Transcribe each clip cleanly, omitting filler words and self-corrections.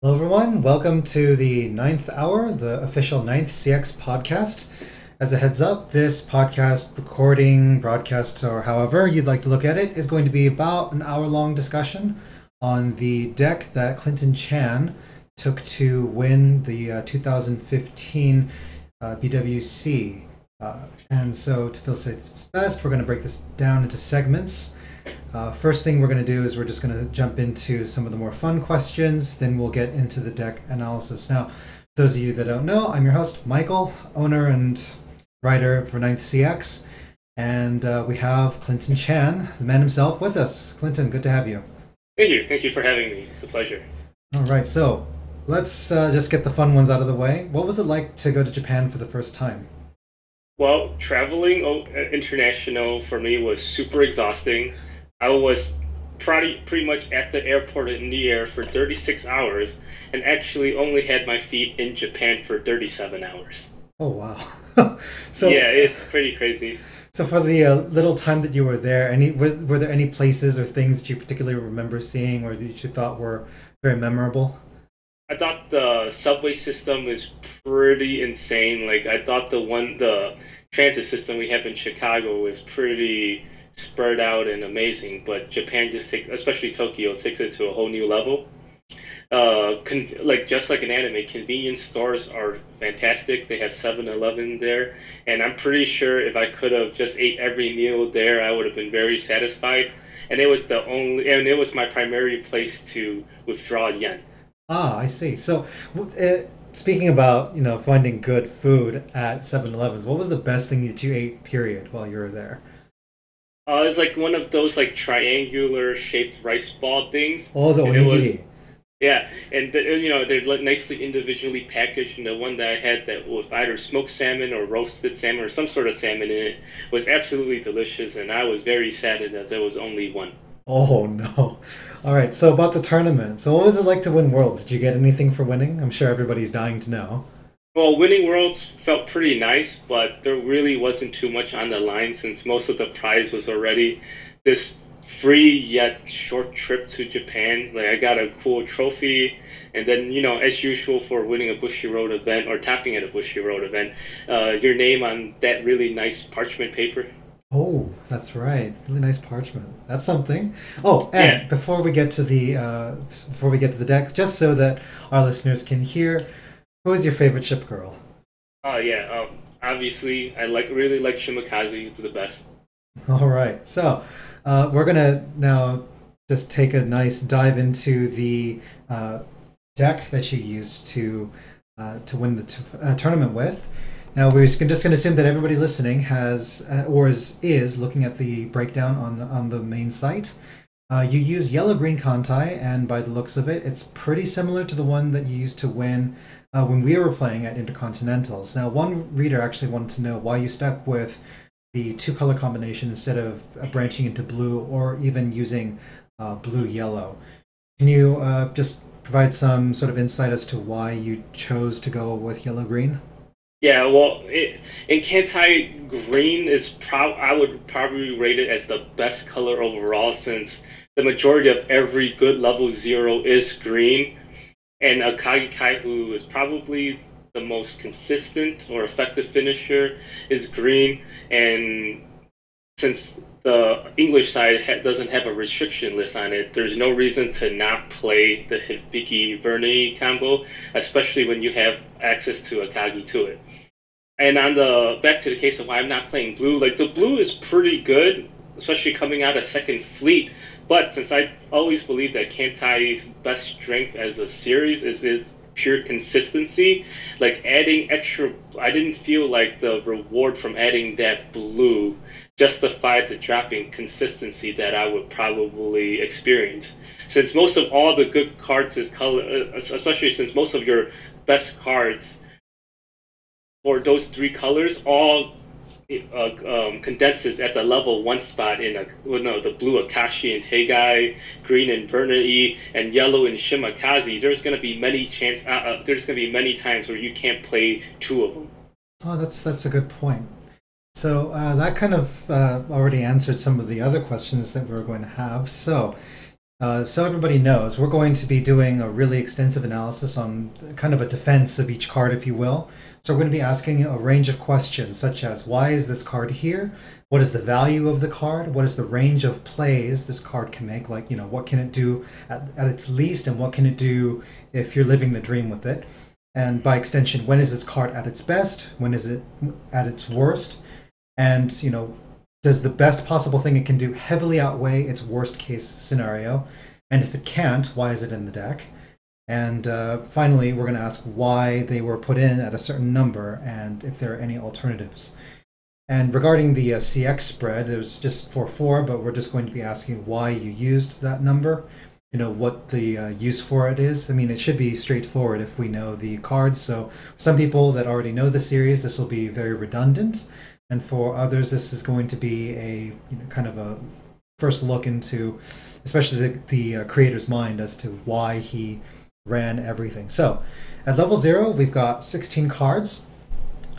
Hello, everyone. Welcome to the ninth hour, the official ninth CX podcast. As a heads up, this podcast, recording, broadcast, or however you'd like to look at it, is going to be about an hour-long discussion on the deck that Clinton Chan took to win the 2015 BWC. And so, to feel safe best, we're going to break this down into segments. First thing we're going to do is we're just going to jump into some of the more fun questions, then we'll get into the deck analysis. Now, for those of you that don't know, I'm your host, Michael, owner and writer for Ninth CX, and we have Clinton Chan, the man himself, with us. Clinton, good to have you. Thank you. Thank you for having me. It's a pleasure. All right, so let's just get the fun ones out of the way. What was it like to go to Japan for the first time? Well, traveling international for me was super exhausting. I was pretty much at the airport in the air for 36 hours and actually only had my feet in Japan for 37 hours. Oh, wow. So Yeah, it's pretty crazy. So for the little time that you were there, were there any places or things that you particularly remember seeing or that you thought were very memorable? I thought the subway system is pretty insane. Like I thought the transit system we have in Chicago is pretty spread out and amazing, but Japan just takes, especially Tokyo, takes it to a whole new level. Like just like an anime, convenience stores are fantastic. They have 7-Eleven there, and I'm pretty sure if I could have just ate every meal there, I would have been very satisfied. And it was my primary place to withdraw yen. Ah, I see. So, speaking about, finding good food at 7-Elevens, what was the best thing that you ate, period, while you were there? It's like one of those like triangular shaped rice ball things, Oh, the and it was onigiri. yeah, and they're like nicely individually packaged. And the one that I had that was either smoked salmon or roasted salmon or some sort of salmon in it was absolutely delicious, and I was very saddened that there was only one. Oh, no. All right, so about the tournament. So what was it like to win Worlds? Did you get anything for winning? I'm sure everybody's dying to know. Well, winning Worlds felt pretty nice, but there really wasn't too much on the line since most of the prize was already this free yet short trip to Japan. Like I got a cool trophy, and then as usual for winning a Bushiroad event or topping at a Bushiroad event, your name on that really nice parchment paper. Oh, that's right. Really nice parchment. That's something. Oh, and Yeah. before we get to the decks, just so that our listeners can hear, who is your favorite ship girl? Oh yeah. Obviously, I really like Shimakaze to the best. All right. So, we're gonna now just take a nice dive into the deck that you used to win the tournament with. Now, we're just going to assume that everybody listening has or is looking at the breakdown on the main site. You use yellow green Kantai, and by the looks of it, it's pretty similar to the one that you used to win when we were playing at Intercontinentals. Now, one reader actually wanted to know why you stuck with the two color combination instead of branching into blue or even using blue yellow. Can you just provide some sort of insight as to why you chose to go with yellow green? Yeah, well, in Kantai, green is I would probably rate it as the best color overall since the majority of every good level zero is green, and Akagi Kaihu is probably the most consistent or effective finisher is green, and since the English side doesn't have a restriction list on it, there's no reason to not play the Hibiki Verney combo, especially when you have access to Akagi to it. And on the back to the case of why I'm not playing blue, like the blue is pretty good, especially coming out of second fleet. But since I always believe that Kantai's best strength as a series is pure consistency, like adding extra, I didn't feel like the reward from adding that blue justified the drop in consistency that I would probably experience. Since most of all the good cards is color, especially since most of your best cards for those three colors all condenses at the level one spot in well, no, the blue Akashi and Tegai, green and Bernai, and yellow and Shimakaze. There's gonna be many times where you can't play two of them. Oh, that's a good point. So that kind of already answered some of the other questions that we were going to have. So So everybody knows we're going to be doing a really extensive analysis on kind of a defense of each card, if you will. So we're going to be asking a range of questions such as why is this card here? What is the value of the card? What is the range of plays this card can make? Like, what can it do at its least and what can it do if you're living the dream with it? And by extension, when is this card at its best? When is it at its worst? And, does the best possible thing it can do heavily outweigh its worst case scenario? And if it can't, why is it in the deck? And finally, we're going to ask why they were put in at a certain number and if there are any alternatives. And regarding the CX spread, it was just 4-4, but we're just going to be asking why you used that number, what the use for it is. I mean, it should be straightforward if we know the cards. So for some people that already know the series, this will be very redundant. And for others, this is going to be a kind of a first look into, especially the creator's mind as to why he ran everything. So at level 0, we've got 16 cards.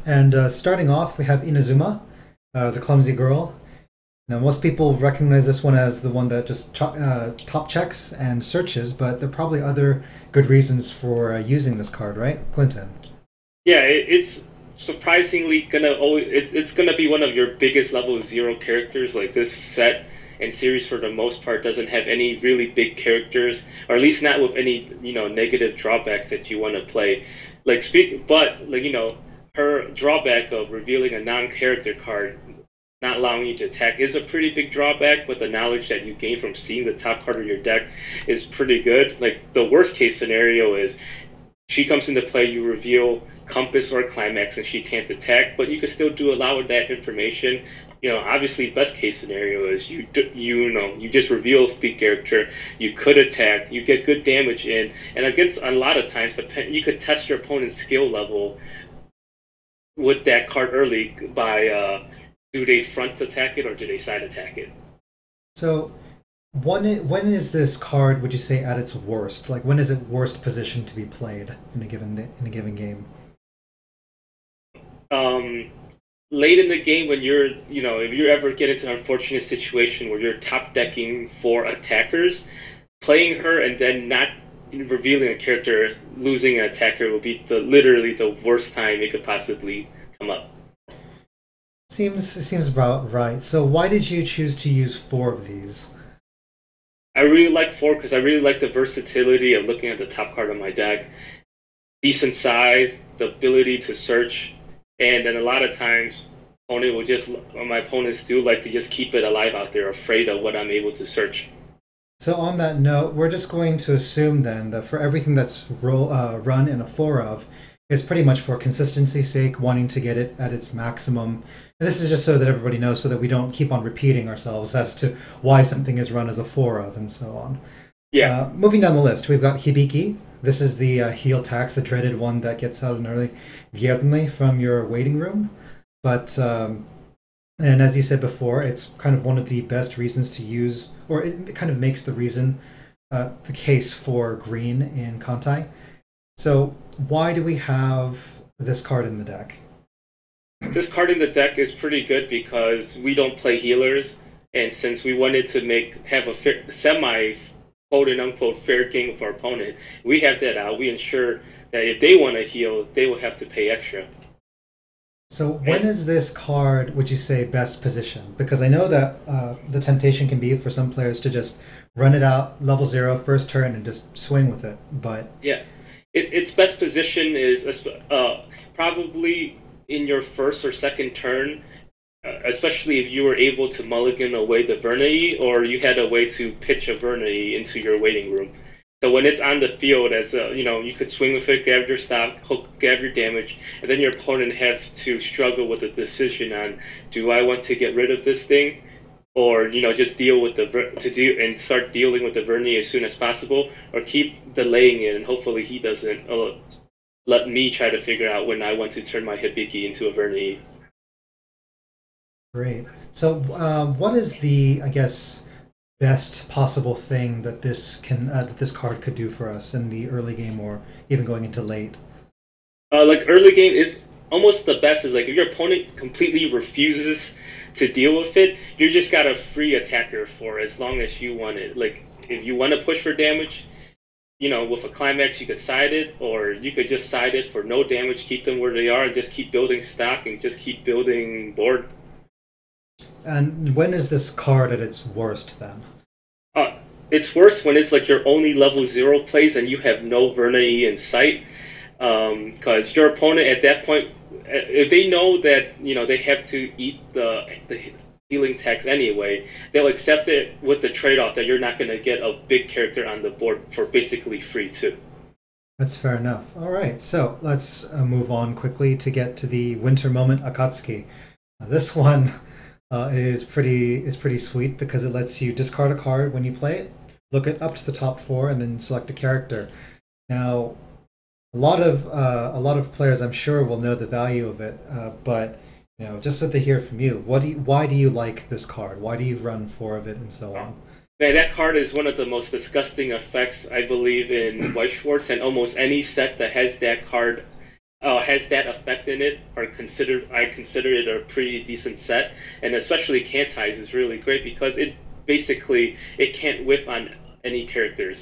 And starting off, we have Inazuma, the clumsy girl. Now, most people recognize this one as the one that just top checks and searches, but there are probably other good reasons for using this card, right, Clinton? Yeah, it's surprisingly it's gonna be one of your biggest level 0 characters. Like, this set and series for the most part doesn't have any really big characters, or at least not with any negative drawbacks that you want to play. Her drawback of revealing a non-character card, not allowing you to attack, is a pretty big drawback, but the knowledge that you gain from seeing the top card of your deck is pretty good. Like, the worst case scenario is she comes into play, you reveal Compass or Climax, and she can't attack, but you can still do a lot with that information. Obviously, best case scenario is you just reveal a fleet character, you could attack, you get good damage in, and against a lot of times, you could test your opponent's skill level with that card early by do they front attack it or do they side attack it? So when is this card, would you say, at its worst? Like, when is it worst positioned to be played in a given game? Late in the game, when if you ever get into an unfortunate situation where you're top decking for attackers, playing her and then not revealing a character, losing an attacker will be literally the worst time it could possibly come up. Seems about right. So why did you choose to use 4 of these? I really like 4 because I really like the versatility of looking at the top card of my deck. Decent size, the ability to search, and then a lot of times my opponents do like to just keep it alive out there, afraid of what I'm able to search. So on that note, we're just going to assume then that for everything that's run in a 4 of, is pretty much for consistency's sake, wanting to get it at its maximum. And this is just so that everybody knows, so that we don't keep on repeating ourselves as to why something is run as a 4 of, and so on. Yeah. Moving down the list, we've got Hibiki. This is the heal tax, the dreaded one that gets out an early Viertenly from your waiting room. But and as you said before, it's kind of one of the best reasons to use, or it kind of makes the reason, the case for green in Kantai. So why do we have this card in the deck? This card in the deck is pretty good because we don't play healers, and since we wanted to have a semi quote-unquote fair game with our opponent, we have that out. We ensure that if they want to heal, they will have to pay extra. So when is this card, would you say, best positioned? Because I know that the temptation can be for some players to just run it out, level 0, first turn, and just swing with it. But yeah, its best position is probably in your first or second turn, especially if you were able to mulligan away the Vernei, or you had a way to pitch a Vernei into your waiting room. So when it's on the field, you could swing with it, grab your stop, grab your damage, and then your opponent has to struggle with a decision on, do I want to get rid of this thing, or just deal with and start dealing with the Vernei as soon as possible, or keep delaying it, and hopefully he doesn't let me try to figure out when I want to turn my Hibiki into a Vernei. Great. So what is the, I guess, best possible thing that this card could do for us in the early game, or even going into late? Like early game, it's almost the best is like if your opponent completely refuses to deal with it, you just got a free attacker for as long as you want it. Like if you want to push for damage, with a climax, you could side it, or you could just side it for no damage, keep them where they are, and just keep building stock and just keep building board. And when is this card at its worst then? It's worse when it's like your only level 0 plays and you have no Vernae in sight. Because your opponent at that point, if they know that they have to eat the healing tax anyway, they'll accept it with the trade-off that you're not going to get a big character on the board for basically free too. That's fair enough. All right, so let's move on quickly to get to the winter moment Akatsuki. This one is pretty sweet because it lets you discard a card when you play it, look it up to the top 4, and then select a character. Now, a lot of players, I'm sure, will know the value of it, but just so they hear from you, why do you like this card? Why do you run 4 of it, and so on? That card is one of the most disgusting effects, I believe, in Weiss Schwarz, and almost any set that has that card has that effect in it, I consider it a pretty decent set, and especially Kantai's is really great because it can't whiff on any characters.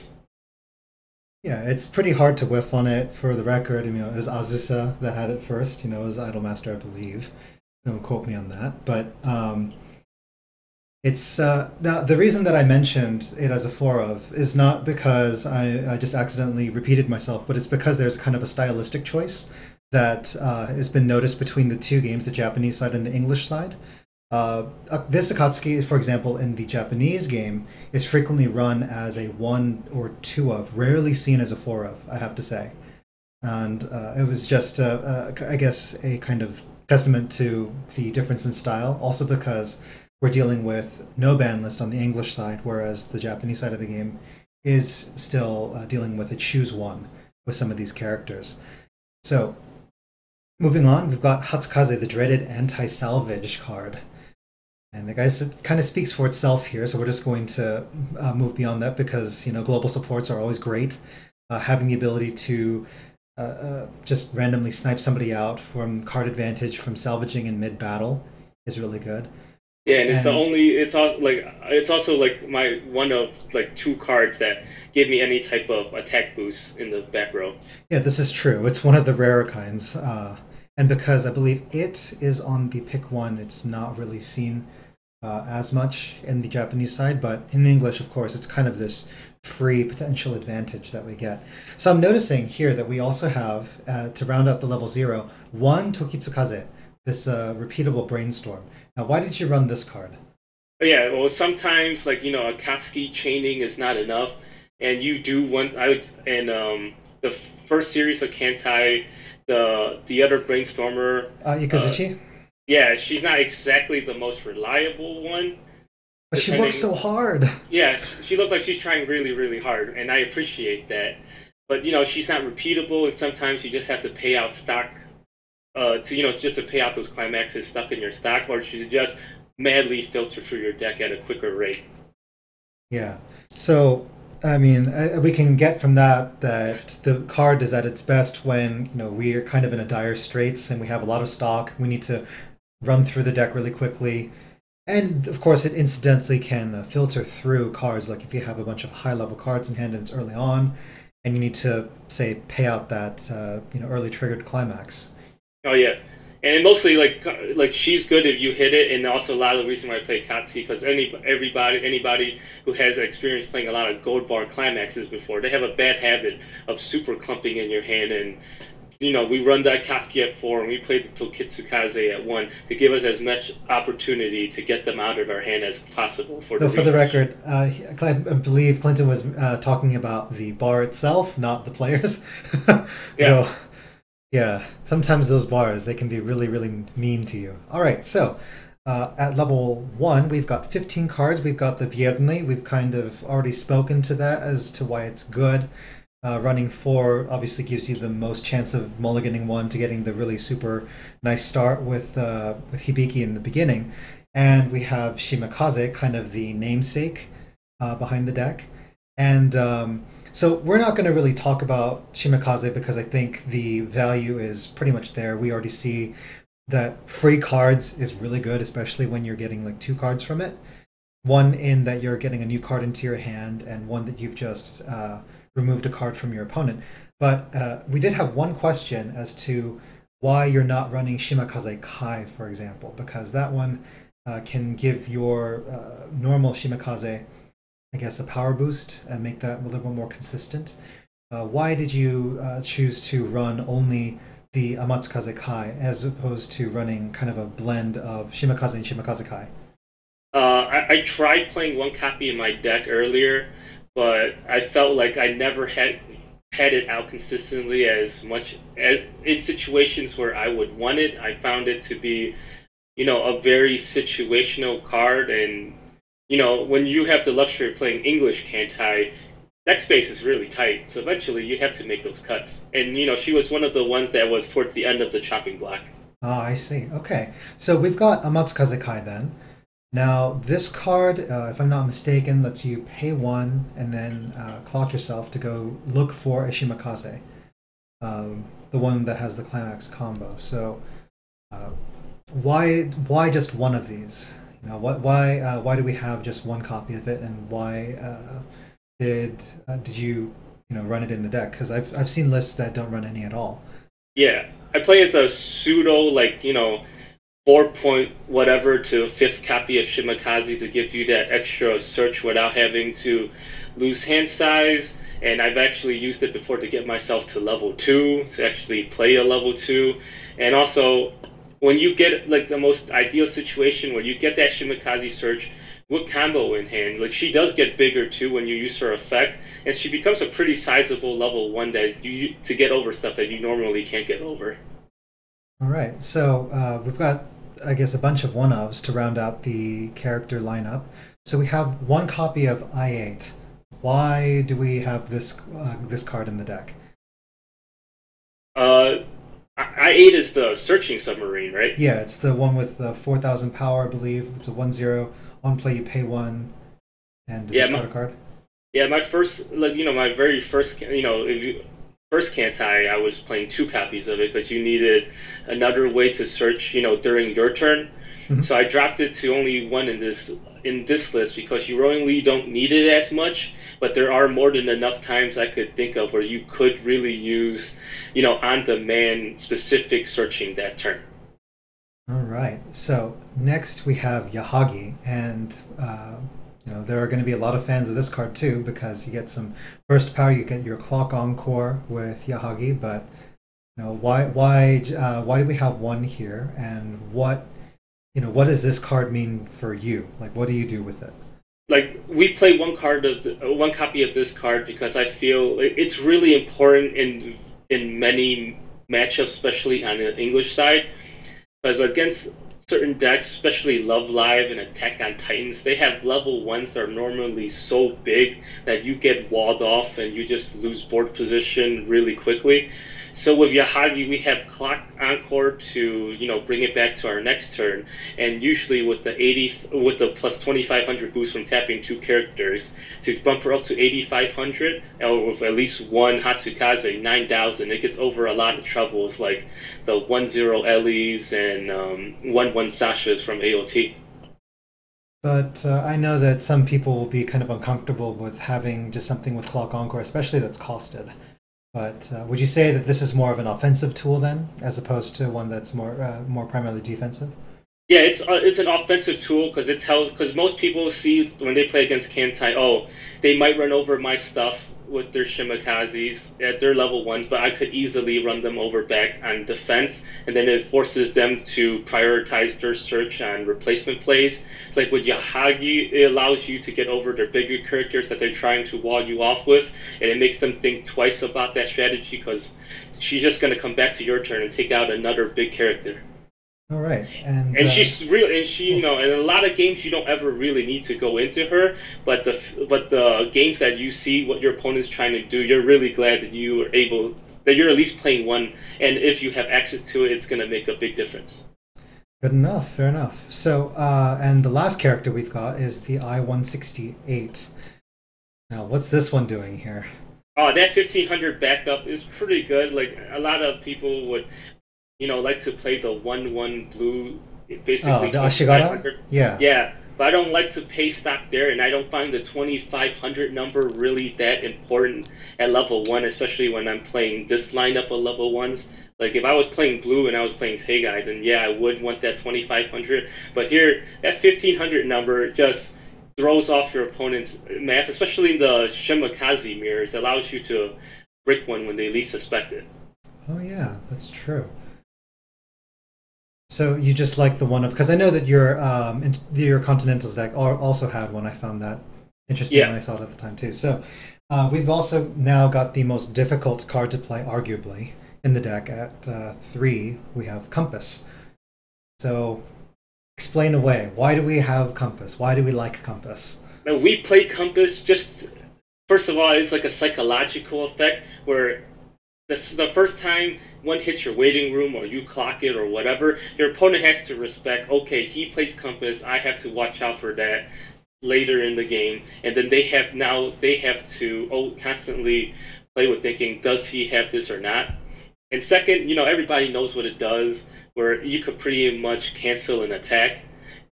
Yeah, it's pretty hard to whiff on it. For the record, it was Azusa that had it first. It was Idolmaster, I believe. Don't quote me on that, but it's now the reason that I mentioned it as a 4 of is not because I just accidentally repeated myself, but it's because there's kind of a stylistic choice that has been noticed between the 2 games, the Japanese side and the English side. This Akatsuki, for example, in the Japanese game, is frequently run as a 1 or 2 of, rarely seen as a 4 of, I have to say. And it was just, I guess, a kind of testament to the difference in style, also because we're dealing with no ban list on the English side, whereas the Japanese side of the game is still dealing with a choose 1 with some of these characters. So, moving on, we've got Hatsukaze, the dreaded anti-salvage card. And it kind of speaks for itself here, so we're just going to move beyond that because, global supports are always great. Having the ability to just randomly snipe somebody out from card advantage from salvaging in mid-battle is really good. Yeah, and it's also my one of 2 cards that give me any type of attack boost in the back row. Yeah, this is true. It's one of the rarer kinds. And because I believe it is on the pick 1, it's not really seen as much in the Japanese side, but in English, of course, it's kind of this free potential advantage that we get. So I'm noticing here that we also have, to round out the level 0, 1 Tokitsukaze, this repeatable brainstorm. Now, why did you run this card? Yeah, well, sometimes, Akatsuki chaining is not enough, and you do want, the first series of Kantai, the other brainstormer, Yukazuchi? Yeah, she's not exactly the most reliable one. But she works so hard. Yeah, she looks like she's trying really, really hard, and I appreciate that. But she's not repeatable, and sometimes you just have to pay out stock just to pay out those climaxes stuck in your stock, or she's just madly filter through your deck at a quicker rate. Yeah. So, I mean, we can get from that the card is at its best when we are kind of in a dire straits and we have a lot of stock. We need to run through the deck really quickly, and of course, it incidentally can filter through cards. Like if you have a bunch of high-level cards in hand and it's early on, and you need to say pay out that early triggered climax. Oh yeah, and mostly like she's good if you hit it, and also a lot of the reason why I play Katsuki because anybody who has experience playing a lot of gold bar climaxes before, they have a bad habit of super clumping in your hand, and we run that Katsuki at 4 and we play the Tokitsukaze at 1 to give us as much opportunity to get them out of our hand as possible. For the record, I believe Clinton was talking about the bar itself, not the players. Yeah. Yeah, sometimes those bars, they can be really, really mean to you. All right, so at level 1, we've got 15 cards. We've got the Vierni. We've kind of already spoken to that as to why it's good. Running 4 obviously gives you the most chance of mulliganing 1 to getting the really super nice start with Hibiki in the beginning. And we have Shimakaze, kind of the namesake behind the deck. And so we're not going to really talk about Shimakaze because I think the value is pretty much there. We already see that free cards is really good, especially when you're getting 2 cards from it. One in that you're getting a new card into your hand, and one that you've just removed a card from your opponent. But we did have one question as to why you're not running Shimakaze Kai, for example, because that one can give your normal Shimakaze, I guess, a power boost and make that a little bit more consistent. Why did you choose to run only the Amatsukaze Kai as opposed to running kind of a blend of Shimakaze and Shimakaze Kai? I tried playing one copy in my deck earlier, but I felt like I never had it out consistently as much as in situations where I would want it. I found it to be, a very situational card, and when you have the luxury of playing English Kantai, deck space is really tight. So eventually, you have to make those cuts. And she was one of the ones that was towards the end of the chopping block. Oh, I see. Okay. So we've got Amatsukaze Kai then. Now, this card, if I'm not mistaken, lets you pay one and then clock yourself to go look for a Shimakaze, the one that has the climax combo. So, why just one of these? Why do we have just one copy of it, and why did you run it in the deck? Because I've seen lists that don't run any at all. Yeah, I play as a pseudo 4 point whatever to fifth copy of Shimakaze to give you that extra search without having to lose hand size. And I've actually used it before to get myself to level 2, to actually play a level 2. And also, when you get the most ideal situation where you get that Shimakaze search with combo in hand, she does get bigger too when you use her effect, and she becomes a pretty sizable level 1 that to get over stuff that you normally can't get over. All right, so we've got, I guess, a bunch of one-ofs to round out the character lineup. So we have one copy of I-8. Why do we have this card in the deck? I-8 is the searching submarine, right? Yeah, it's the one with 4,000 power, I believe. It's a 1/0. On play, you pay one, and discard a card. Yeah, my first, my very first, first Kantai, I was playing 2 copies of it because you needed another way to search, during your turn. Mm-hmm. So I dropped it to only one in this list because you really don't need it as much, but there are more than enough times I could think of where you could really use, on-demand specific searching that turn. All right. So next we have Yahagi, and there are going to be a lot of fans of this card too because you get some burst power. You get your Clock Encore with Yahagi, but why do we have one here? And what does this card mean for you? What do you do with it? We play one copy of this card because I feel it's really important in many matchups, especially on the English side. Because against certain decks, especially Love Live and Attack on Titans, they have level 1s that are normally so big that you get walled off and you just lose board position really quickly. So with Yahagi, we have Clock Encore to bring it back to our next turn, and usually with the plus 2,500 boost from tapping 2 characters to bump her up to 8,500, or with at least one Hatsukaze 9,000. It gets over a lot of troubles like the 1/0 Ellie's and 1/1 Sasha's from AOT. But I know that some people will be kind of uncomfortable with having just something with Clock Encore, especially that's costed. But would you say that this is more of an offensive tool then, as opposed to one that's more primarily defensive? Yeah, it's an offensive tool because most people see when they play against Kantai, they might run over my stuff with their Shimakazes at their level 1s, but I could easily run them over back on defense, and then it forces them to prioritize their search on replacement plays. Like with Yahagi, it allows you to get over their bigger characters that they're trying to wall you off with, and it makes them think twice about that strategy because she's just going to come back to your turn and take out another big character. All right, and she's real, and in a lot of games you don't ever really need to go into her, but the games that you see what your opponent's trying to do, you're really glad that you're at least playing one, and if you have access to it, it's going to make a big difference. Good enough, fair enough. So, and the last character we've got is the I-168. Now, what's this one doing here? Oh, that 1500 backup is pretty good. A lot of people would like to play the 1/1 blue, basically. Oh, the Ashigara? Yeah. Yeah, but I don't like to pay stock there, and I don't find the 2500 number really that important at level 1, especially when I'm playing this lineup of level 1s. Like, if I was playing blue and I was playing Tegai, then yeah, I would want that 2500. But here, that 1500 number just throws off your opponent's math, especially in the Shimakaze mirrors. It allows you to break one when they least suspect it. Oh yeah, that's true. So you just like the one of, because I know that your Continentals deck also had one. I found that interesting when I saw it at the time too. So we've also now got the most difficult card to play, arguably, in the deck. At 3, we have Compass. So explain away. Why do we have Compass? Why do we like Compass? Now, we play Compass just, first of all, it's like a psychological effect where the first time one hits your waiting room or you clock it or whatever, your opponent has to respect, okay, he plays Compass, I have to watch out for that later in the game. And then they have to constantly play with thinking, does he have this or not? And second, everybody knows what it does, where you could pretty much cancel an attack.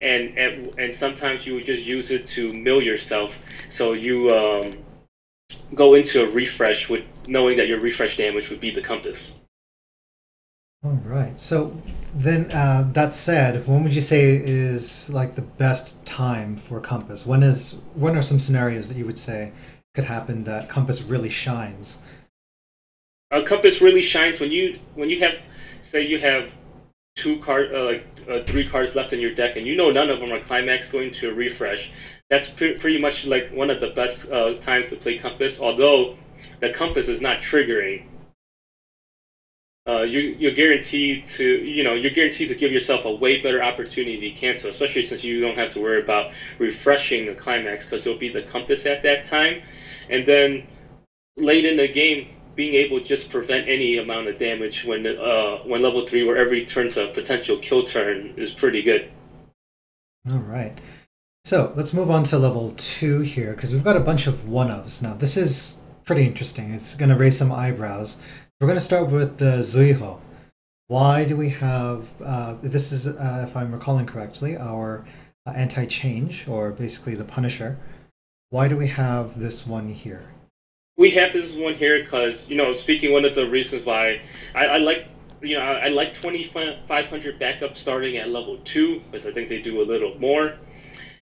And sometimes you would just use it to mill yourself. So you go into a refresh with knowing that your refresh damage would be the Compass. All right. So then, that said, when would you say is like the best time for Compass? When are some scenarios that you would say could happen that Compass really shines? Compass really shines when you have, say you have 3 cards left in your deck, and none of them are Climax going to a refresh. That's pretty much like one of the best times to play Compass. Although the Compass is not triggering, you're guaranteed to give yourself a way better opportunity to cancel, especially since you don't have to worry about refreshing the Climax because it'll be the Compass at that time. And then late in the game, being able to just prevent any amount of damage when level 3, where every turn's a potential kill turn, is pretty good. All right. So let's move on to level 2 here, because we've got a bunch of one-ofs. Now, this is pretty interesting. It's going to raise some eyebrows. We're going to start with the Zuiho. Why do we have, this is, if I'm recalling correctly, our anti-change, or basically the Punisher. Why do we have this one here? We have this one here because, speaking one of the reasons why I like 2500 backup starting at level 2, because I think they do a little more.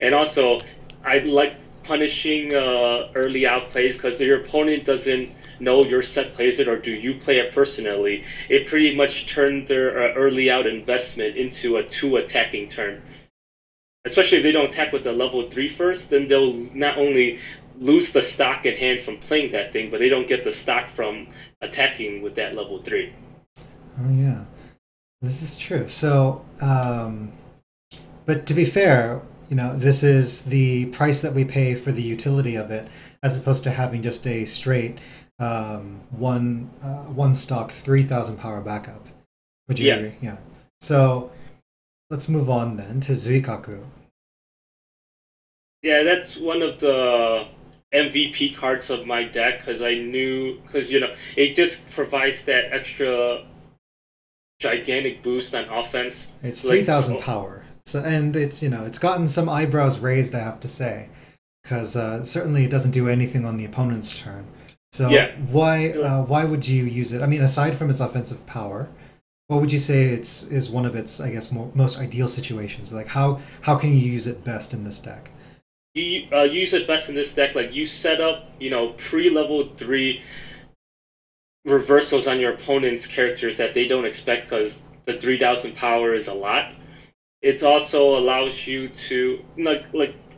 And also, I like punishing early outplays because your opponent doesn't know your set plays it, or do you play it personally. It pretty much turned their early out investment into a 2 attacking turn. Especially if they don't attack with the level 3 first, then they'll not only lose the stock in hand from playing that thing, but they don't get the stock from attacking with that level 3. Oh yeah, this is true. So, but to be fair, this is the price that we pay for the utility of it, as opposed to having just a straight one stock 3000 power backup. Would you agree? Yeah. So let's move on then to Zuikaku. Yeah, that's one of the MVP cards of my deck because it just provides that extra gigantic boost on offense. It's 3000 power. So, and it's it's gotten some eyebrows raised, I have to say, because certainly it doesn't do anything on the opponent's turn. So why would you use it? I mean, aside from its offensive power, what would you say is one of its, I guess, most ideal situations? Like how can you use it best in this deck? You use it best in this deck, like you set up, pre-level 3 reversals on your opponent's characters that they don't expect because the 3000 power is a lot. It also allows you to,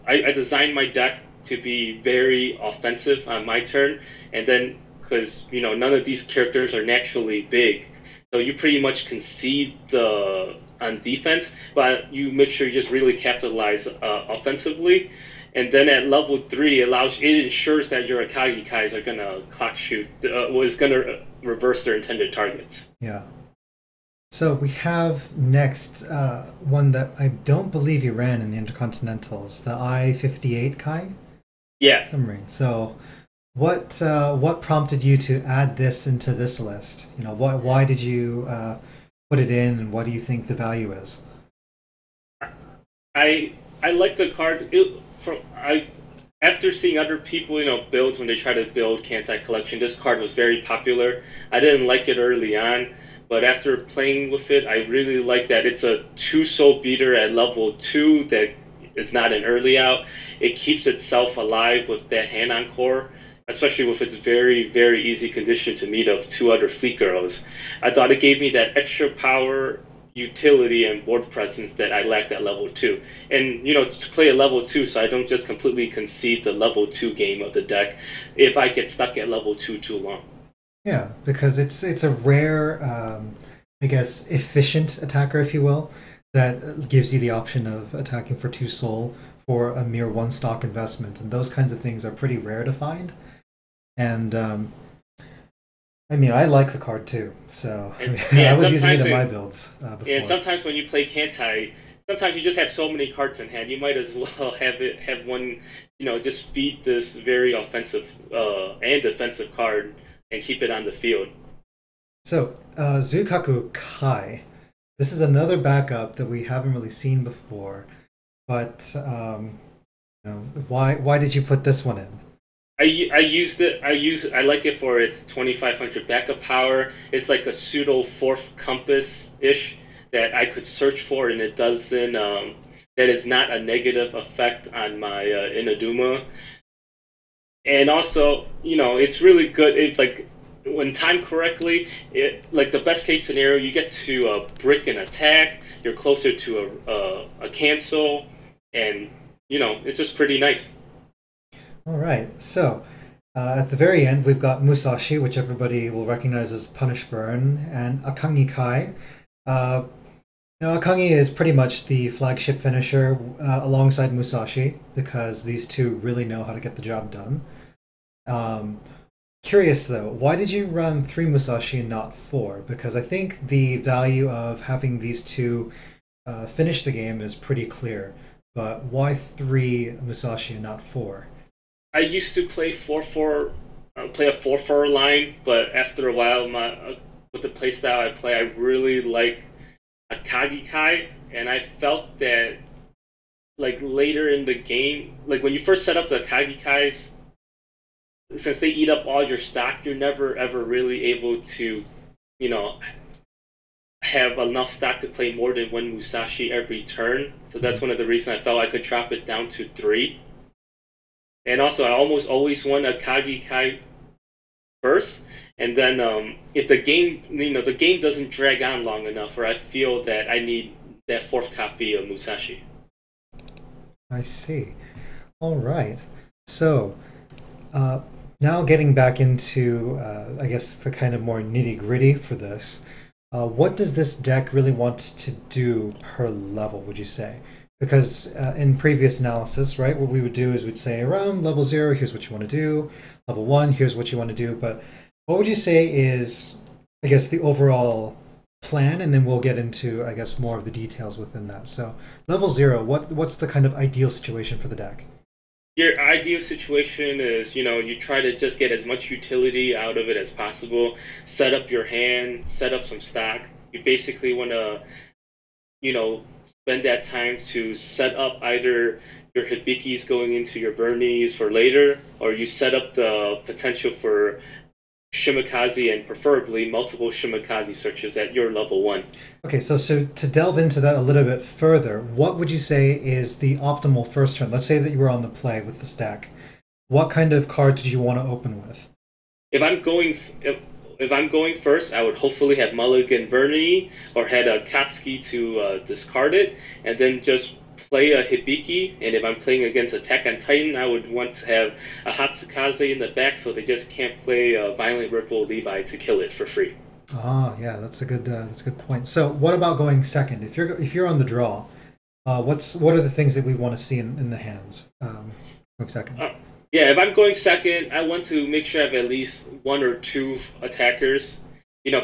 I designed my deck to be very offensive on my turn, and then, because, none of these characters are naturally big, so you pretty much concede on defense, but you make sure you just really capitalize offensively. And then at level 3, it ensures that your Akagi Kais are going to clock shoot, is going to reverse their intended targets. Yeah. So we have next one that I don't believe you ran in the Intercontinentals, the I-58 Kai? Yeah. Submarine. So what prompted you to add this into this list? Why did you put it in, and what do you think the value is? I I like the card. After seeing other people, builds when they try to build Kantai Collection, this card was very popular. I didn't like it early on, but after playing with it, I really like that it's a 2 soul beater at level 2 that is not an early out. It keeps itself alive with that hand on core, especially with its very, very easy condition to meet of 2 other Fleet Girls. I thought it gave me that extra power, utility, and board presence that I lacked at level 2. And, to play at level 2 so I don't just completely concede the level 2 game of the deck if I get stuck at level 2 too long. Yeah, because it's a rare, I guess, efficient attacker, if you will, that gives you the option of attacking for 2 soul for a mere 1 stock investment. And those kinds of things are pretty rare to find. And I mean, I like the card too, so I was using it in my builds before. And sometimes when you play Kantai, sometimes you just have so many cards in hand. You might as well have one, just beat this very offensive and defensive card and keep it on the field. So, Zukaku Kai. This is another backup that we haven't really seen before, but why did you put this one in? I used it. I like it for its 2500 backup power. It's like a pseudo 4th compass ish that I could search for, and it doesn't. That is not a negative effect on my Inaduma. And also, it's really good. It's like when timed correctly, like the best case scenario, you get to brick an attack. You're closer to a cancel, and it's just pretty nice. All right, so at the very end, we've got Musashi, which everybody will recognize as Punish Burn, and Akangi Kai. Akangi is pretty much the flagship finisher alongside Musashi, because these two really know how to get the job done. Curious, though, why did you run 3 Musashi and not 4? Because I think the value of having these two finish the game is pretty clear, but why 3 Musashi and not 4? I used to play 4-4, play a 4-4 line, but after a while, with the playstyle I play, I really like Akagi Kai, and I felt that, like, later in the game, like when you first set up the Akagi Kais, since they eat up all your stock, you're never ever really able to, have enough stock to play more than 1 Musashi every turn. So that's one of the reasons I felt I could drop it down to 3. And also, I almost always want Akagi Kai first, and then if the game, the game doesn't drag on long enough, or I feel that I need that 4th copy of Musashi. I see. All right. So, now getting back into, I guess, the kind of more nitty-gritty for this, what does this deck really want to do per level, would you say? Because in previous analysis, right, what we would do is we'd say around level 0, here's what you want to do. Level 1, here's what you want to do. But what would you say is, I guess, the overall plan? And then we'll get into, I guess, more of the details within that. So level 0, what's the kind of ideal situation for the deck? Your ideal situation is, you try to just get as much utility out of it as possible. Set up your hand, set up some stock. You basically want to, spend that time to set up either your Hibikis going into your Burnies for later, or you set up the potential for Shimikaze and preferably multiple Shimikaze searches at your level 1. Okay, so to delve into that a little bit further, what would you say is the optimal first turn? Let's say that you were on the play with this deck. What kind of card did you want to open with? If I'm going first, I would hopefully have Mulligan Burnie or had a Katsuki to discard it, and then just play a Hibiki. And if I'm playing against Attack on Titan, I would want to have a Hatsukaze in the back so they just can't play Violent Ripple Levi to kill it for free. Ah, yeah, that's a good point. So, what about going second? If you're on the draw, what are the things that we want to see in the hands? Going second. Yeah, if I'm going second, I want to make sure I have at least 1 or 2 attackers.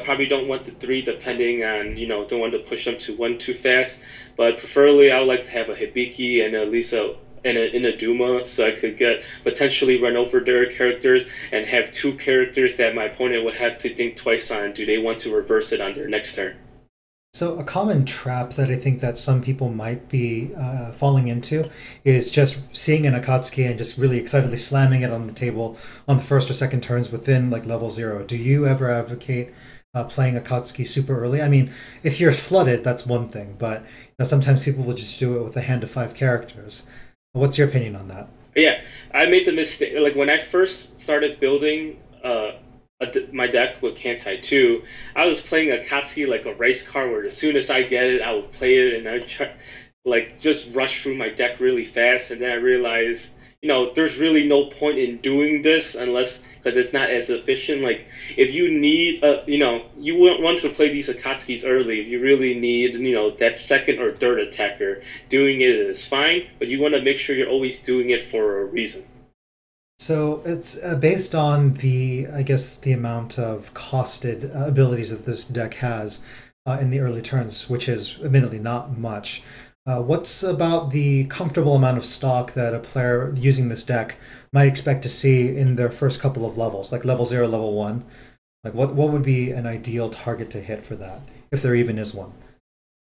Probably don't want the 3 depending on, don't want to push them to 1 too fast. But preferably, I would like to have a Hibiki and at least an Inaduma, so I could potentially run over their characters and have 2 characters that my opponent would have to think twice on. Do they want to reverse it on their next turn? So a common trap that I think that some people might be falling into is just seeing an Akatsuki and just really excitedly slamming it on the table on the first or second turns within like level zero. Do you ever advocate playing Akatsuki super early? I mean, if you're flooded, that's one thing, but sometimes people will just do it with a hand of five characters. What's your opinion on that? Yeah, I made the mistake. Like when I first started building my deck with Kantai 2, I was playing Akatsuki like a race car where as soon as I get it, I would play it and I try, like just rush through my deck really fast. And then I realized, there's really no point in doing this unless because it's not as efficient. Like if you need, you want to play these Akatsukis early. If you really need, that second or third attacker, doing it is fine. But you want to make sure you're always doing it for a reason. So it's based on the, I guess, the amount of costed abilities that this deck has in the early turns, which is admittedly not much. What's about the comfortable amount of stock that a player using this deck might expect to see in their first couple of levels, like level 0, level 1? Like what would be an ideal target to hit for that, if there even is one?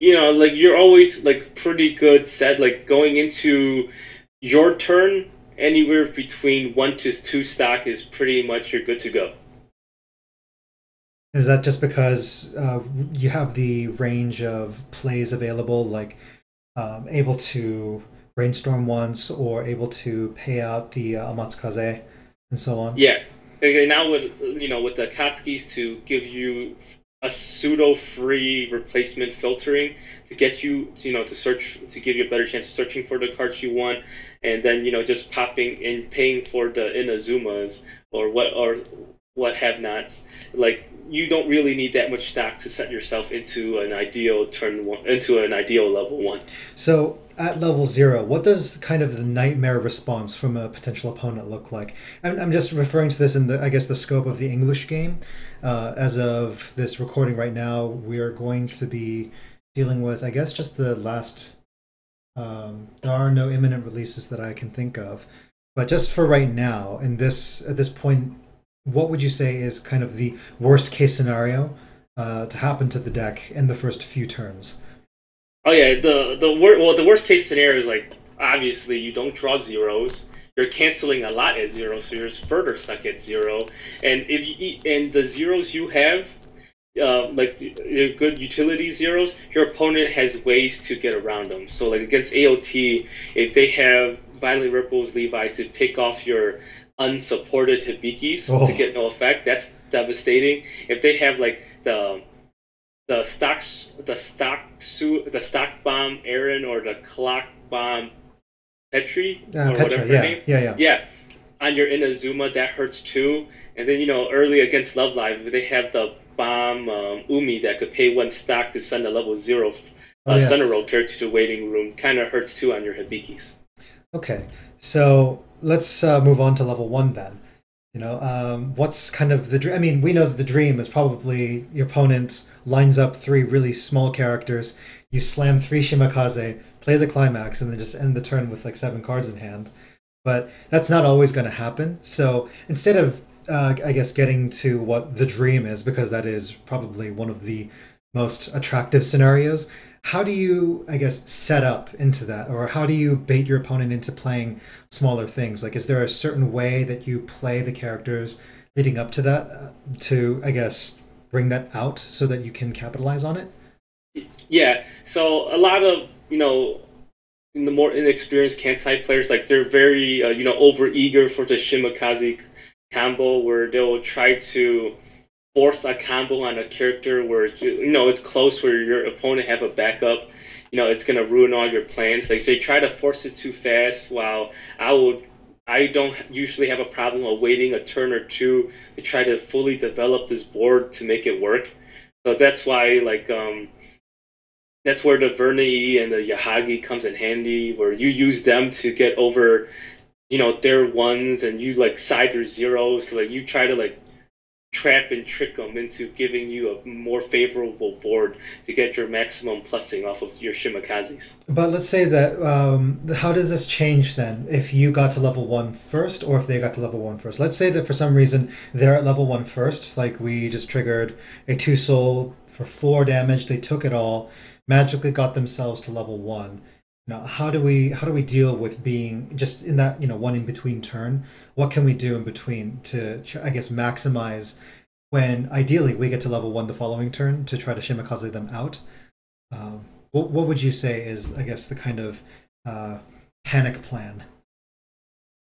Like you're always like pretty good set, like going into your turn, anywhere between 1 to 2 stock is pretty much you're good to go. Is that just because you have the range of plays available, like able to brainstorm once or able to pay out the Amatsukaze and so on? Yeah. Okay, now with the Katskis to give you a pseudo free replacement filtering to get you to search to give you a better chance of searching for the cards you want, and then just popping and paying for the Inazumas or what have nots. Like you don't really need that much stock to set yourself into an ideal turn one, into an ideal level 1. So at level 0, what does kind of the nightmare response from a potential opponent look like? I'm just referring to this in the, I guess, the scope of the English game. As of this recording right now, we are going to be dealing with, I guess, just the last. There are no imminent releases that I can think of, but just for right now, in this at this point, what would you say is kind of the worst case scenario to happen to the deck in the first few turns? Oh yeah, the worst case scenario is like obviously you don't draw zeros. You're canceling a lot at 0, so you're further stuck at 0. And if you eat, and the zeros you have, like the good utility zeros, your opponent has ways to get around them. So like against AOT, if they have Violent Ripples Levi to pick off your unsupported Hibikis to get no effect, that's devastating. If they have like the stock bomb Aaron or the clock bomb Petri or Petra, whatever her yeah, name, yeah, yeah. yeah, on your Inazuma that hurts too. And then early against Love Live, they have the bomb Umi that could pay 1 stock to send a level 0 Oh, Center yes. Road character to waiting room. Kind of hurts too on your Hibikis. Okay, so let's move on to level 1 then. What's kind of the dream? I mean, we know that the dream is probably your opponent lines up 3 really small characters, you slam 3 Shimakaze, play the climax, and then just end the turn with like 7 cards in hand. But that's not always going to happen. So instead of, I guess, getting to what the dream is, because that is probably one of the most attractive scenarios, how do you, I guess, set up into that? Or how do you bait your opponent into playing smaller things? Like, is there a certain way that you play the characters leading up to that to, I guess, bring that out so that you can capitalize on it? Yeah, so a lot of in the more inexperienced Kantai players, like they're very over eager for the Shimakaze combo, where they'll try to force a combo on a character where it's close, where your opponent have a backup. It's gonna ruin all your plans. Like they try to force it too fast. While I don't usually have a problem of waiting a turn or two to try to fully develop this board to make it work. So that's why that's where the Vernei and the Yahagi comes in handy, where you use them to get over their ones, and you like side their zeros. So like you try to like trap and trick them into giving you a more favorable board to get your maximum plussing off of your Shimikazes. But let's say that, how does this change then if you got to level 1 first or if they got to level 1 first? Let's say that for some reason they're at level 1 first, like we just triggered a 2 soul for 4 damage, they took it all, magically got themselves to level 1. Now, how do we deal with being just in that, one in between turn? What can we do in between to, I guess, maximize when ideally we get to level 1 the following turn to try to Shimikaze them out? What would you say is, I guess, the kind of panic plan?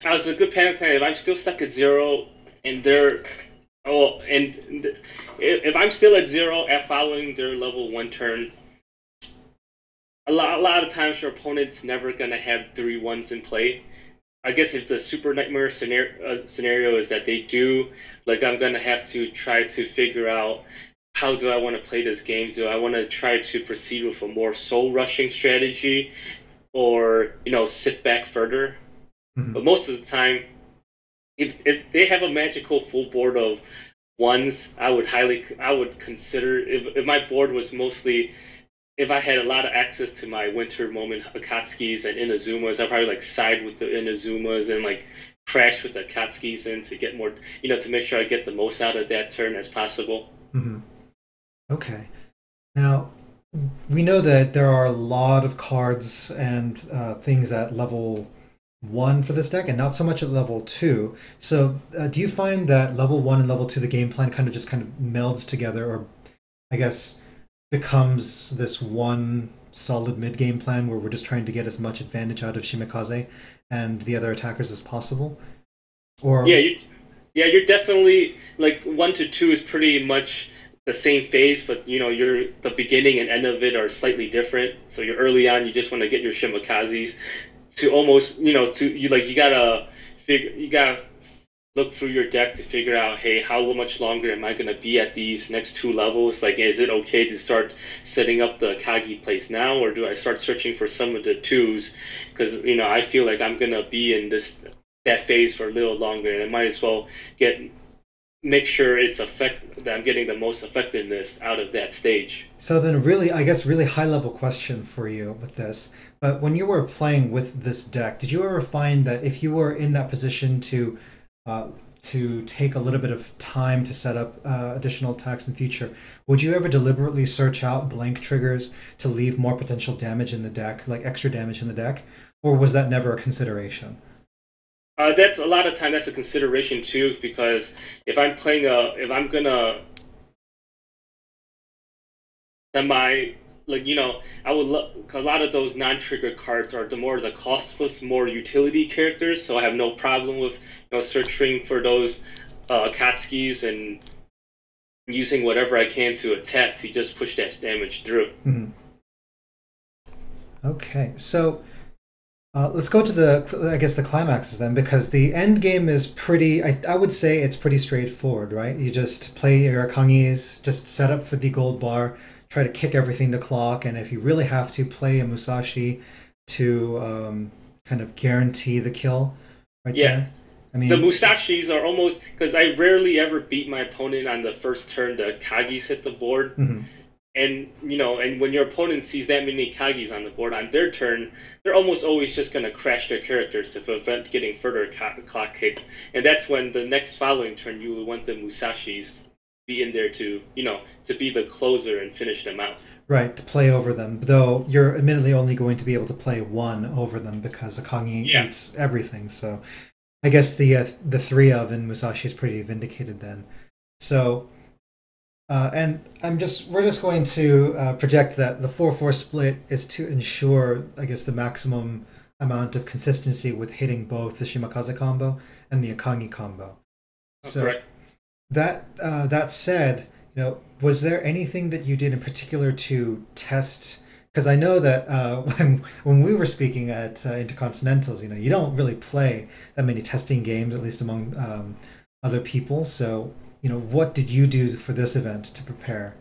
It's a good panic plan. If I'm still stuck at 0 and if I'm still at 0 at following their level 1 turn, a lot of times your opponent's never going to have 3 1s in play. I guess if the super nightmare scenario is that they do, like I'm going to have to try to figure out how do I want to play this game? Do I want to try to proceed with a more soul rushing strategy or, sit back further? Mm-hmm. But most of the time, if they have a magical full board of 1s, I would consider, if my board was mostly, if I had a lot of access to my winter moment Akatsuki's and Inazumas, I'd probably side with the Inazumas and crash with the Akatsuki's in to get more, to make sure I get the most out of that turn as possible. Mm-hmm. Okay. Now, we know that there are a lot of cards and things at level 1 for this deck and not so much at level 2. So do you find that level 1 and level 2, the game plan kind of melds together, or I guess becomes this one solid mid-game plan where we're just trying to get as much advantage out of Shimikaze and the other attackers as possible? Or you're definitely 1 to 2 is pretty much the same phase, but the beginning and end of it are slightly different. So you're early on, you just want to get your Shimikazes to almost you gotta look through your deck to figure out, hey, how much longer am I going to be at these next 2 levels? Is it okay to start setting up the Kagi place now, or do I start searching for some of the 2s? Because, I feel like I'm going to be in that phase for a little longer, and I might as well make sure that I'm getting the most effectiveness out of that stage. So then really high level question for you with this, but when you were playing with this deck, did you ever find that if you were in that position to take a little bit of time to set up additional attacks in future, would you ever deliberately search out blank triggers to leave more potential damage in the deck, like extra damage in the deck, or was that never a consideration? That's a lot of time. That's a consideration too, because if I'm playing if I'm gonna semi, I would a lot of those non-trigger cards are the costless, more utility characters. So I have no problem with searching for those Akatsuki's and using whatever I can to attack to just push that damage through. Mm-hmm. Okay, so let's go to the climaxes then, because the end game is pretty, I would say it's pretty straightforward, right? You just play your Akangis, just set up for the gold bar, try to kick everything to clock, and if you really have to, play a Musashi to kind of guarantee the kill there. I mean, the Musashis are almost, because I rarely ever beat my opponent on the first turn the Kagis hit the board. Mm-hmm. And and when your opponent sees that many Kagis on the board on their turn, they're almost always just going to crash their characters to prevent getting further clock kicked. And that's when the next following turn you would want the Musashis be in there to be the closer and finish them out. Right, to play over them. Though you're admittedly only going to be able to play 1 over them because Akangi eats everything. So I guess the 3 of in Musashi is pretty vindicated then. So. And we're just going to project that the 4-4 split is to ensure, I guess, the maximum amount of consistency with hitting both the Shimikaze combo and the Akangi combo. So correct. That said, was there anything that you did in particular to test? Because I know that when we were speaking at Intercontinentals, you don't really play that many testing games, at least among other people. So. What did you do for this event to prepare,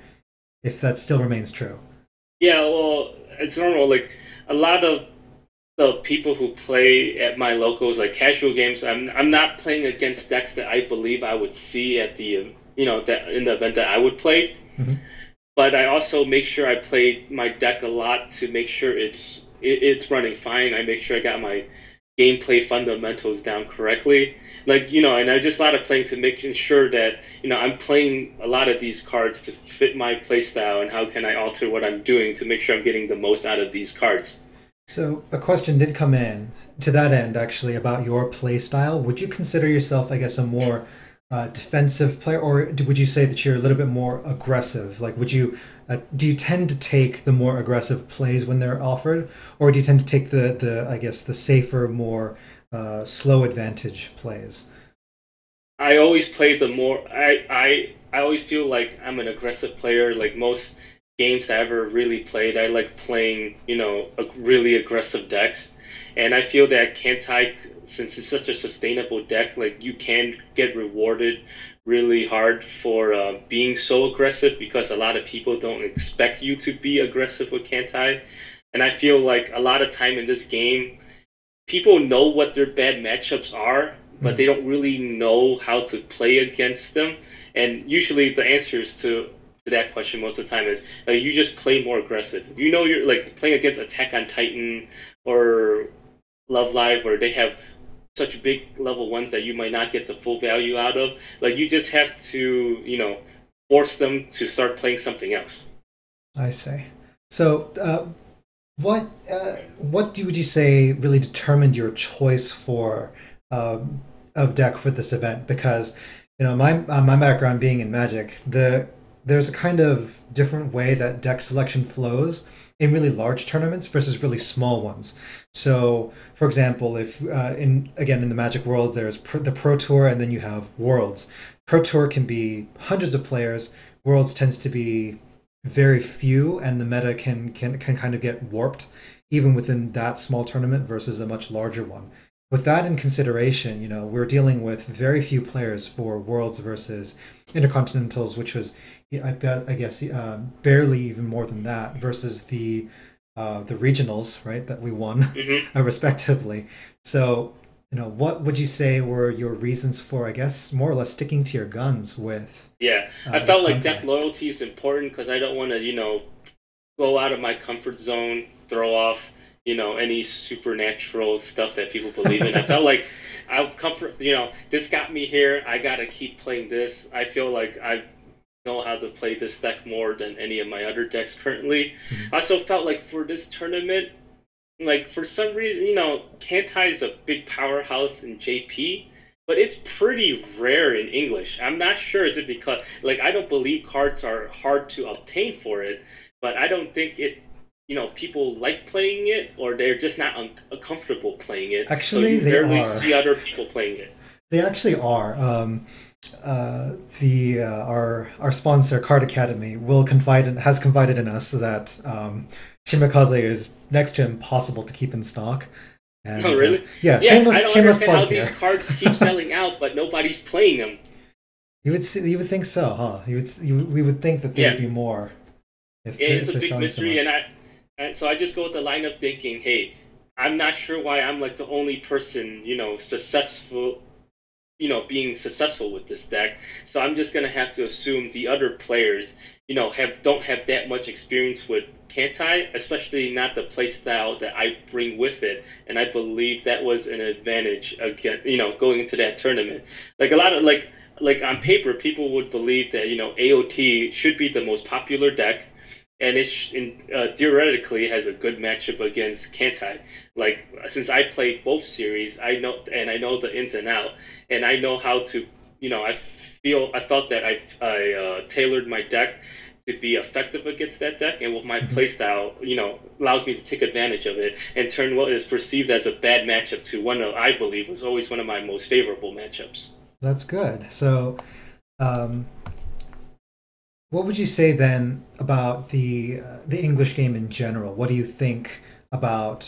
if that still remains true? Yeah, well, it's normal. A lot of the people who play at my locals, casual games, I'm not playing against decks that I believe I would see at the that in the event that I would play. Hmm. But I also make sure I play my deck a lot to make sure it's running fine. I make sure I got my gameplay fundamentals down correctly. And I just a lot of playing to make sure that, I'm playing a lot of these cards to fit my playstyle and how can I alter what I'm doing to make sure I'm getting the most out of these cards. So a question did come in to that end, actually, about your play style. Would you consider yourself, I guess, a more defensive player, or would you say that you're a little bit more aggressive? Like, do you tend to take the more aggressive plays when they're offered, or do you tend to take the I guess the safer, more slow advantage plays? I always play the more I always feel like I'm an aggressive player. Like most games I ever really played, I like playing, really aggressive decks. And I feel that Kantai, since it's such a sustainable deck, like you can get rewarded really hard for being so aggressive because a lot of people don't expect you to be aggressive with Kantai. And I feel like a lot of time in this game, people know what their bad matchups are, but they don't really know how to play against them. And usually the answers to that question most of the time is you just play more aggressive. You know you're like playing against Attack on Titan or Love Live where they have such big level ones that you might not get the full value out of. Like you just have to, force them to start playing something else. I see. So, what would you say really determined your choice for of deck for this event? Because my background being in Magic, there's a kind of different way that deck selection flows in really large tournaments versus really small ones. So, for example, if in the Magic world, there's the Pro Tour and then you have Worlds. Pro Tour can be hundreds of players. Worlds tends to be very few, and the meta can kind of get warped even within that small tournament versus a much larger one. With that in consideration, we're dealing with very few players for Worlds versus Intercontinentals, which was, I guess, barely even more than that versus the regionals, right, that we won respectively. So, what would you say were your reasons for, I guess, more or less sticking to your guns with? Yeah, I felt like deck loyalty is important because I don't want to, go out of my comfort zone, throw off, any supernatural stuff that people believe in. I felt like this got me here. I gotta keep playing this. I feel like I know how to play this deck more than any of my other decks currently. I also felt like for this tournament, like for some reason, Kantai is a big powerhouse in JP, but it's pretty rare in English. I'm not sure is it because I don't believe cards are hard to obtain for it, but I don't think it. People like playing it, or they're just not uncomfortable playing it. Actually, so they rarely are. See other people playing it. They actually are. Our sponsor, Card Academy, has confided in us that Shimakaze is next to impossible to keep in stock. And, oh, really? Yeah. I don't shameless understand plug how here. these cards keep selling out, but nobody's playing them. You would think so, huh? We would think that there would be more. It's a big mystery, so and so I just go with the line of thinking, hey, I'm not sure why I'm like the only person, successful, being successful with this deck. So I'm just gonna have to assume the other players, don't have that much experience with Kantai, especially not the playstyle that I bring with it. And I believe that was an advantage again, going into that tournament. Like a lot of like on paper, people would believe that AOT should be the most popular deck and theoretically has a good matchup against Kantai. Like since I played both series, I know the ins and out, and I know how to, I thought that I tailored my deck to be effective against that deck, and with my playstyle, allows me to take advantage of it and turn what is perceived as a bad matchup to one of I believe was always one of my most favorable matchups. That's good. So, what would you say then about the English game in general? What do you think about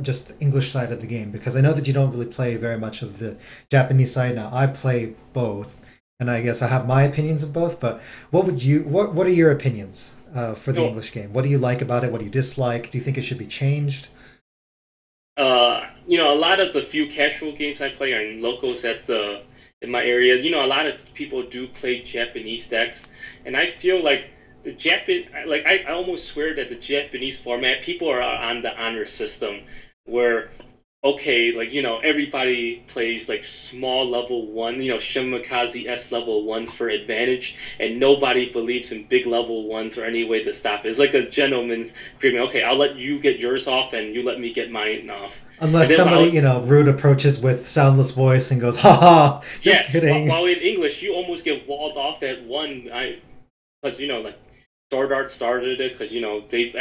just the English side of the game? Because I know that you don't really play very much of the Japanese side. Now I play both, and I guess I have my opinions of both. But what are your opinions for the English game? What do you like about it? What do you dislike? Do you think it should be changed? A lot of the few casual games I play are in locals at the in my area. You know, a lot of people do play Japanese decks, and I feel like the Japan, like I almost swear that the Japanese format, people are on the honor system, where okay, like you know, everybody plays like small level one, you know, Shimakaze S level ones for advantage, and nobody believes in big level ones or any way to stop it. It's like a gentleman's agreement. Okay, I'll let you get yours off, and you let me get mine off. And Unless then somebody, while you know, rude approaches with soundless voice and goes, "Ha ha, just yeah, kidding." while in English, you almost get walled off at one. Because you know, like Sword Art started it because you know they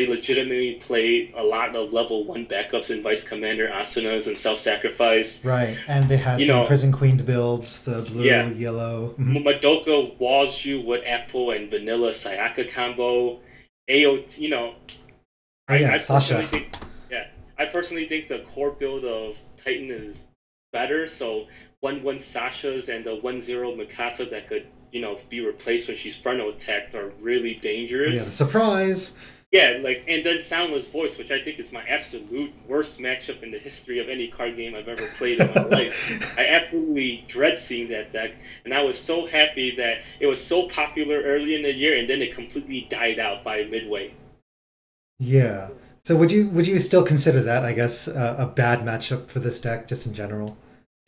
legitimately play a lot of level one backups in Vice Commander Asunas and Self Sacrifice. Right, and they had You the know, Prison Queen builds, the blue, yeah, yellow. Madoka walls you with apple and vanilla Sayaka combo. AO, you know, Oh yeah, I Sasha. personally think, yeah, I personally think the core build of Titan is better. So 1-1 Sasha's and the 1-0 Mikasa that could, you know, be replaced when she's frontal attacked are really Oh dangerous. yeah, the surprise. Yeah, like and then Soundless Voice, which I think is my absolute worst matchup in the history of any card game I've ever played in my life. I absolutely dread seeing that deck, and I was so happy that it was so popular early in the year, and then it completely died out by midway. Yeah. So would you still consider that, I guess, a bad matchup for this deck, just in general?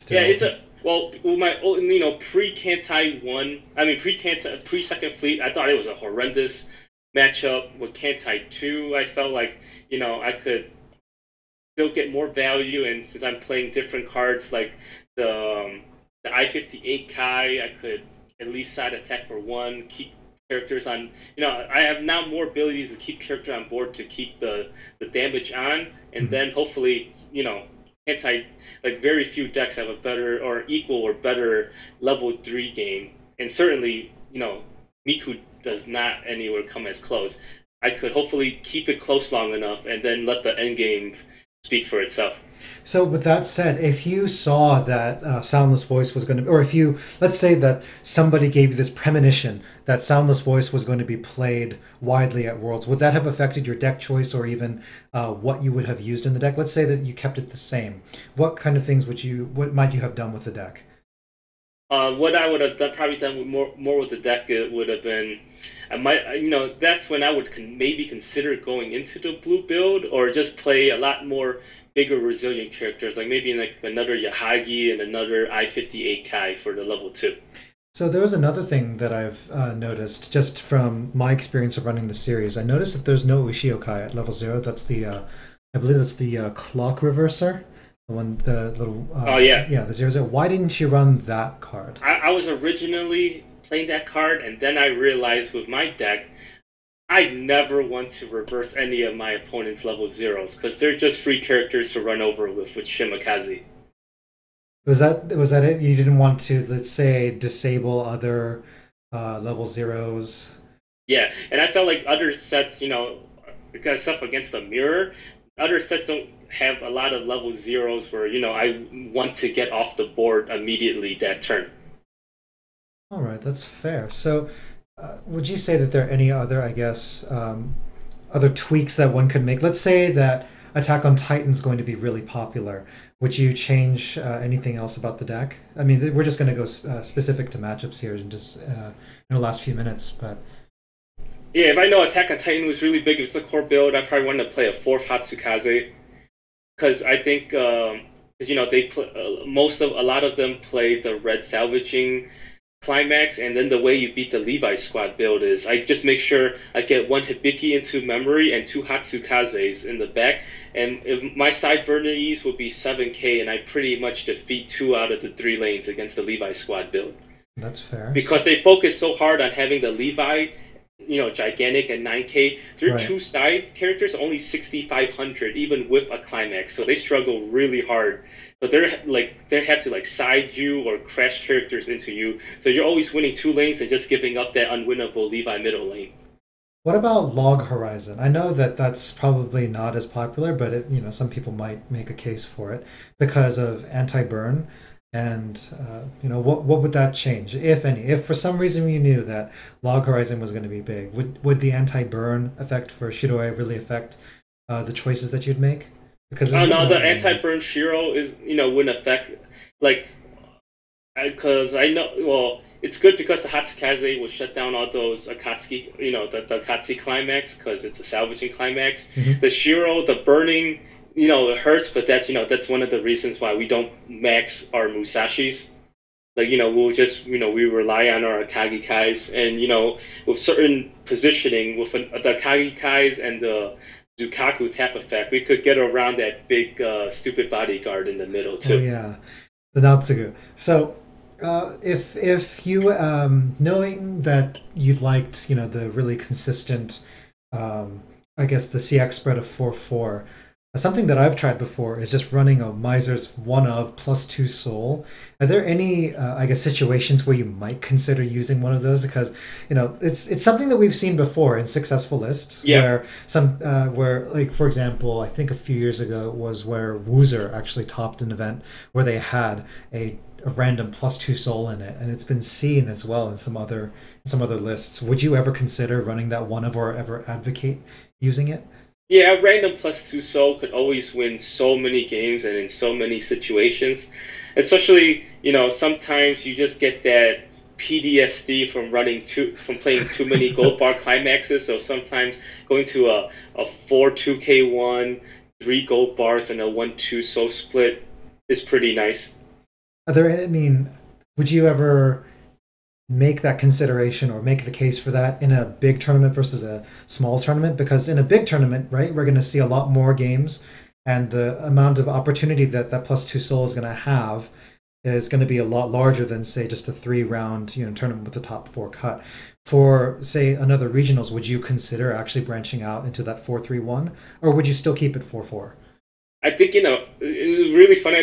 Yeah, Still. it's a well, with my you know pre Kantai one, I mean pre Kantai pre Second Fleet, I thought it was a horrendous matchup. With Kantai two, I felt like you know I could still get more value, and since I'm playing different cards like the I-58 Kai, I could at least side attack for one, keep characters on. You know, I have now more abilities to keep character on board to keep the damage on, and Mhm. then hopefully you know anti like very few decks have a better or equal or better level three game, and certainly you know Miku does not anywhere come as close. I could hopefully keep it close long enough, and then let the end game speak for itself. So, with that said, if you saw that Soundless Voice was going to, or if you, let's say that somebody gave you this premonition that Soundless Voice was going to be played widely at Worlds, would that have affected your deck choice or even what you would have used in the deck? Let's say that you kept it the same. What kind of things what might you have done with the deck? What I would have done, probably done with more with the deck, it would have been, I might, you know, that's when I would maybe consider going into the blue build or just play a lot more bigger resilient characters, like maybe like another Yahagi and another I-58 Kai for the level two. So there was another thing that I've noticed just from my experience of running the series. I noticed that there's no Ushiokai at level 0. That's I believe that's the clock reverser, the one, the little, Oh yeah, yeah, the 0 0. Why didn't you run that card? I was originally playing that card, and then I realized with my deck, I never want to reverse any of my opponent's level zeros because they're just free characters to run over with Shimakaze. Was that it? You didn't want to, let's say, disable other level zeros. Yeah, and I felt like other sets, you know, because stuff against the mirror, other sets don't have a lot of level zeros where, you know, I want to get off the board immediately that turn. All right, that's fair. So, would you say that there are any other, I guess, other tweaks that one could make? Let's say that Attack on Titan is going to be really popular. Would you change anything else about the deck? I mean, we're just going to go specific to matchups here in just in the last few minutes, but Yeah, if I know Attack on Titan was really big, if it's a core build, I probably want to play a fourth Hatsukaze because I think, 'cause, you know, most of a lot of them play the red salvaging climax, and then the way you beat the Levi squad build is I just make sure I get one Hibiki into memory and two Hatsukazes in the back, and if my side burneries will be 7k, and I pretty much defeat two out of the three lanes against the Levi squad build that's fair. because they focus so hard on having the Levi, you know, gigantic and 9k. Their Right. two side characters are only 6,500, even with a climax, so they struggle really hard. So they have to like side you or crash characters into you. So you're always winning two lanes and just giving up that unwinnable Levi middle lane. What about Log Horizon? I know that that's probably not as popular, but some people might make a case for it because of anti-burn. And what would that change, if any? If for some reason you knew that Log Horizon was going to be big, would the anti-burn effect for Shidoi really affect the choices that you'd make? Because Oh there's really no, the not many. anti-burn Shiro is, you know, wouldn't affect like Because I know, well, it's good because the Hatsukaze will shut down all those Akatsuki, the Akatsuki climax because it's a salvaging climax. Hmm. The Shiro, the burning, it hurts, but that's one of the reasons why we don't max our Musashis. Like, we'll just, we rely on our Akagi Kais, and, with certain positioning, with the Akagi Kais and the Zukaku tap effect, we could get around that big, stupid bodyguard in the middle, Oh too. yeah, the Natsugu. So, if you knowing that you liked, the really consistent, I guess the CX spread of 4/4. Something that I've tried before is just running a Miser's one of plus two soul. Are there any, I guess, situations where you might consider using one of those? Because it's something that we've seen before in successful lists, Yeah. where where like for example, I think a few years ago it was where Woozer actually topped an event where they had a random plus two soul in it, and it's been seen as well in some other lists. Would you ever consider running that one of or ever advocate using it? Yeah, random plus two soul could always win so many games and in so many situations. Especially, sometimes you just get that PTSD from playing too many gold bar climaxes. So sometimes going to a 4-2K1, three gold bars and a 1-2 soul split is pretty nice. Are there, I mean, would you ever make that consideration or make the case for that in a big tournament versus a small tournament? Because in a big tournament, right, we're going to see a lot more games, and the amount of opportunity that that plus two soul is going to have is going to be a lot larger than say just a 3 round tournament with the top four cut. For say another regionals, would you consider actually branching out into that 4-3-1, or would you still keep it 4-4? I think, it was really funny.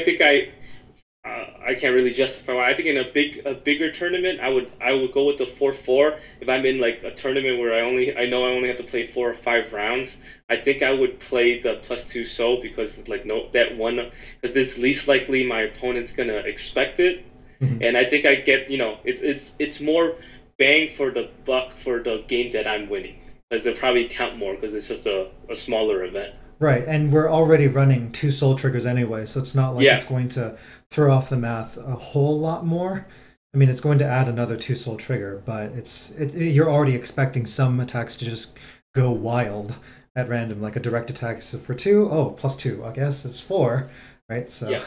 I can't really justify why. I think in a bigger tournament, I would go with the 4-4. If I'm in like a tournament where I know I only have to play 4 or 5 rounds, I think I would play the plus two soul because like no that one because it's least likely my opponent's gonna expect it, Mhm. and I think I get it's more bang for the buck for the game that I'm winning because they'll probably count more because it's just a smaller event. Right, and we're already running two soul triggers anyway, so it's not like Yeah. it's going to throw off the math a whole lot more. I mean, it's going to add another two soul trigger, but you're already expecting some attacks to just go wild at random, like a direct attack is for two. Oh, plus two, I guess it's four, right? So, Yeah.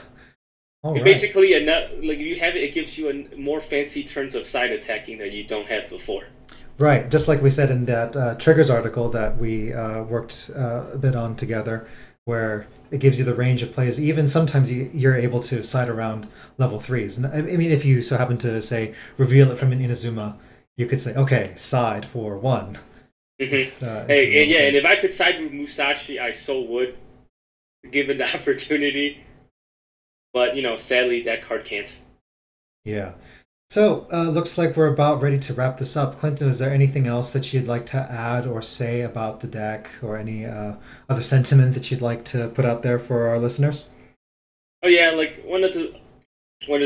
all It right. basically enough like if you have it, it gives you more fancy turns of side attacking that you don't have before. Right, just like we said in that triggers article that we worked a bit on together, where it gives you the range of plays. Even sometimes you're able to side around level threes. And I mean, if you so happen to say reveal it from an Inazuma, you could say, okay, side for one Hmm. with into the Hey, and level yeah, two. and if I could side with Musashi, I so would, given the opportunity. But sadly, that card can't. Yeah. So, looks like we're about ready to wrap this up. Clinton, is there anything else that you'd like to add or say about the deck, or any other sentiment that you'd like to put out there for our listeners? Oh yeah, like one of the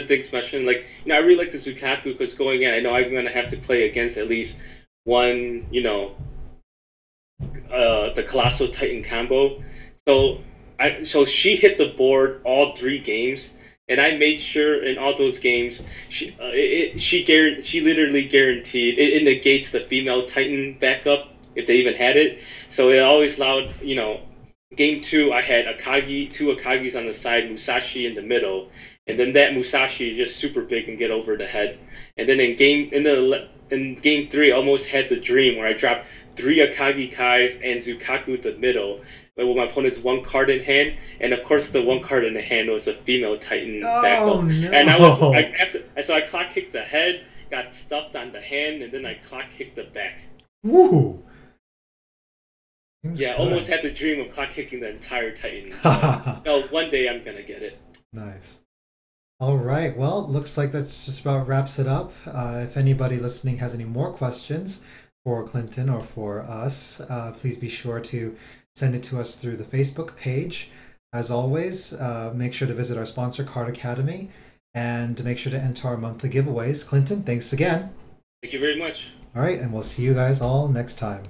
things mentioned, like I really like the Zukaku because going in, I know I'm gonna have to play against at least one, the Colossal Titan combo. So she hit the board all 3 games, and I made sure in all those games she literally guaranteed it negates the female Titan backup if they even had it. So it always allowed game 2 I had two Akagis on the side, Musashi in the middle, and then that Musashi is just super big and get over the head. And then in game 3, I almost had the dream where I dropped 3 Akagi Kais and Zukaku the middle, with my opponent's one card in hand, and of course the one card in the hand was a female Titan Oh backup. And I no! after, so I clock kicked the head, got stuffed on the hand, and then I clock kicked the back. Woo! Seems Yeah, almost good. had the dream of clock kicking the entire Titan, but no, one day I'm gonna get it. Nice. All right. Well, looks like that's just about wraps it up. If anybody listening has any more questions for Clinton or for us, please be sure to send it to us through the Facebook page. As always, make sure to visit our sponsor, Card Academy, and make sure to enter our monthly giveaways. Clinton, thanks again. Thank you very much. All right, and we'll see you guys all next time.